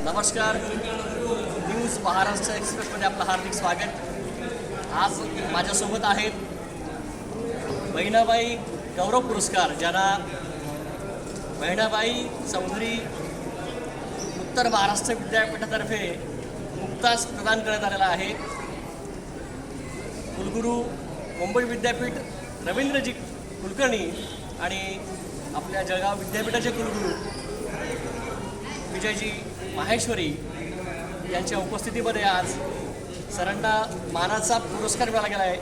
नमस्कार. न्यूज महाराष्ट्र एक्सप्रेसमध्ये आपलं हार्दिक स्वागत. आज माझ्यासोबत आहेत बहिणाबाई गौरव पुरस्कार, ज्यांना बहिणाबाई चौधरी उत्तर महाराष्ट्र विद्यापीठातर्फे नुकताच प्रदान करण्यात आलेला आहे. कुलगुरू मुंबई विद्यापीठ रवींद्रजी कुलकर्णी आणि आपल्या जळगाव विद्यापीठाचे कुलगुरू विजयजी माहेश्वरी यांच्या उपस्थितीमध्ये आज सरांना मानाचा पुरस्कार मिळाला गेला आहे.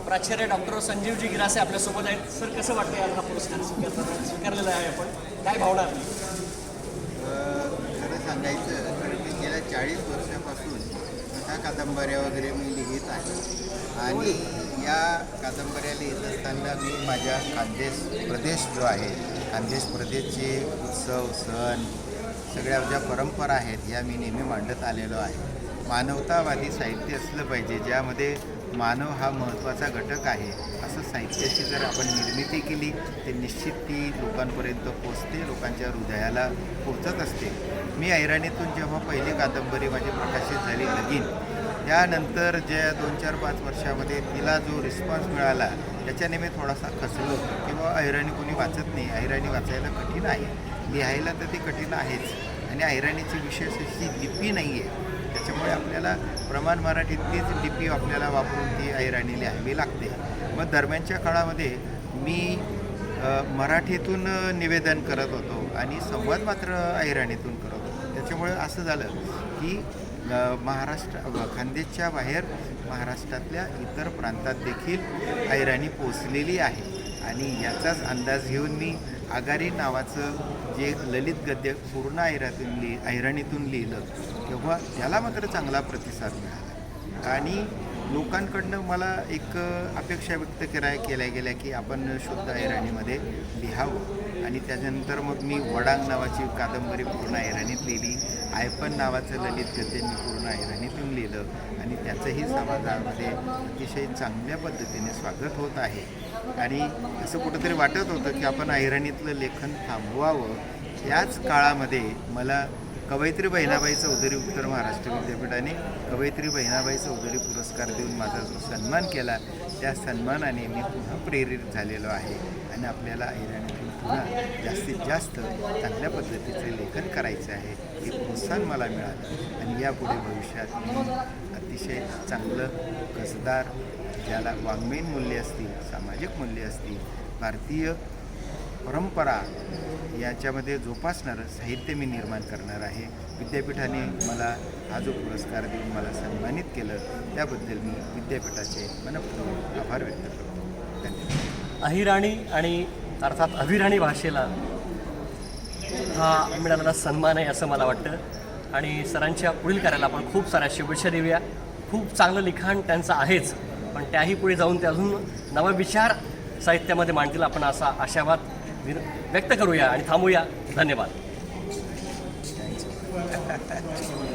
प्राचार्य डॉक्टर संजीवजी गिरासे आपल्यासोबत आहेत. सर, कसं वाटतं याला पुरस्कार स्वीकारलेला आहे आपण? काय भावना आपली? खरं सांगायचं तर मी गेल्या 40 वर्षापासून कथा कादंबऱ्या वगैरे मी लिहित आहे आणि या कादंबऱ्या लिहित असताना मी माझ्या खानदेश प्रदेश जो आहे, खानदेश प्रदेशचे उत्सव सण सगळ्या ज्या परंपरा आहेत या मी नेहमी मांडत आलेलो आहे. मानवतावादी साहित्य असलं पाहिजे, ज्यामध्ये मानव हा महत्त्वाचा घटक आहे. असं साहित्याची जर आपण निर्मिती केली तर निश्चित ती लोकांपर्यंत पोचते, लोकांच्या हृदयाला पोचत असते. मी ऐराणीतून जेव्हा पहिली कादंबरी माझी प्रकाशित झाली लगीन, त्यानंतर ज्या 2-4-5 वर्षामध्ये तिला जो रिस्पॉन्स मिळाला त्याच्याने मी थोडासा खचलो की बाबा ऐराणी कोणी वाचत नाही, ऐराणी वाचायला कठीण आहे, लिहायला तर ती कठीण आहेच आणि ऐराणीची विशेष अशी लिपी नाही आहे. त्याच्यामुळे आपल्याला प्रमाण मराठीतलीच लिपी आपल्याला वापरून ती ऐराणी लिहावी लागते. मग दरम्यानच्या काळामध्ये मी मराठीतून निवेदन करत होतो आणि संवाद मात्र ऐराणीतून करत होतो. त्याच्यामुळे असं झालं की खानदेशच्या बाहेर महाराष्ट्रातल्या इतर प्रांतात देखील ऐराणी पोचलेली आहे आणि याचाच अंदाज घेऊन मी आगारी नावाचं जे ललित गद्य पूर्ण ऐराणीतून लिहिलं तेव्हा त्याला मात्र चांगला प्रतिसाद मिळाला आणि लोकांकडनं मला एक अपेक्षा व्यक्त केल्या गेल्या की आपण शुद्ध ऐराणीमध्ये लिहावं आणि त्याच्यानंतर मग मी वडांग नावाची कादंबरी पूर्ण ऐराणीत लिहिली. आयपन नावाचं ललित गद्य मी पूर्ण ऐराणीतून लिहिलं आणि त्याचंही समाजामध्ये अतिशय चांगल्या पद्धतीने स्वागत होत आहे. आणि असं कुठंतरी वाटत होतं की आपण ऐराणीतलं लेखन थांबवावं. याच काळामध्ये मला कवयित्री बहिणाबाई चौधरी उत्तर महाराष्ट्र विद्यापीठाने कवयित्री बहिणाबाई चौधरी पुरस्कार देऊन माझा जो सन्मान केला, त्या सन्मानाने मी पुन्हा प्रेरित झालेलो आहे आणि आपल्याला ऐराणीतून पुन्हा जास्तीत जास्त चांगल्या पद्धतीचे लेखन करायचे आहे. हे प्रोत्साहन मला मिळालं आणि यापुढे भविष्यात मी अतिशय चांगलं कसदार, ज्याला वाङ्मयीन मूल्य असतील, सामाजिक मूल्य असतील, भारतीय परंपरा याच्यामध्ये जोपासणारं साहित्य मी निर्माण करणार आहे. विद्यापीठाने मला हा जो पुरस्कार देऊन मला सन्मानित केलं त्याबद्दल मी विद्यापीठाचे मनपूर्वक आभार व्यक्त करतो. धन्यवाद. अहिराणी आणि अर्थात अभिराणी भाषेला हा मिळालेला सन्मान आहे असं मला वाटतं आणि सरांच्या पुढील कार्याला आपण खूप साऱ्या शुभेच्छा देऊया. खूप चांगलं लिखाण त्यांचं आहेच, पण त्याही पुढे जाऊन ते अजून नवा विचार साहित्यामध्ये मांडतील आपण असा आशावाद व्यक्त करूया आणि थांबूया. धन्यवाद.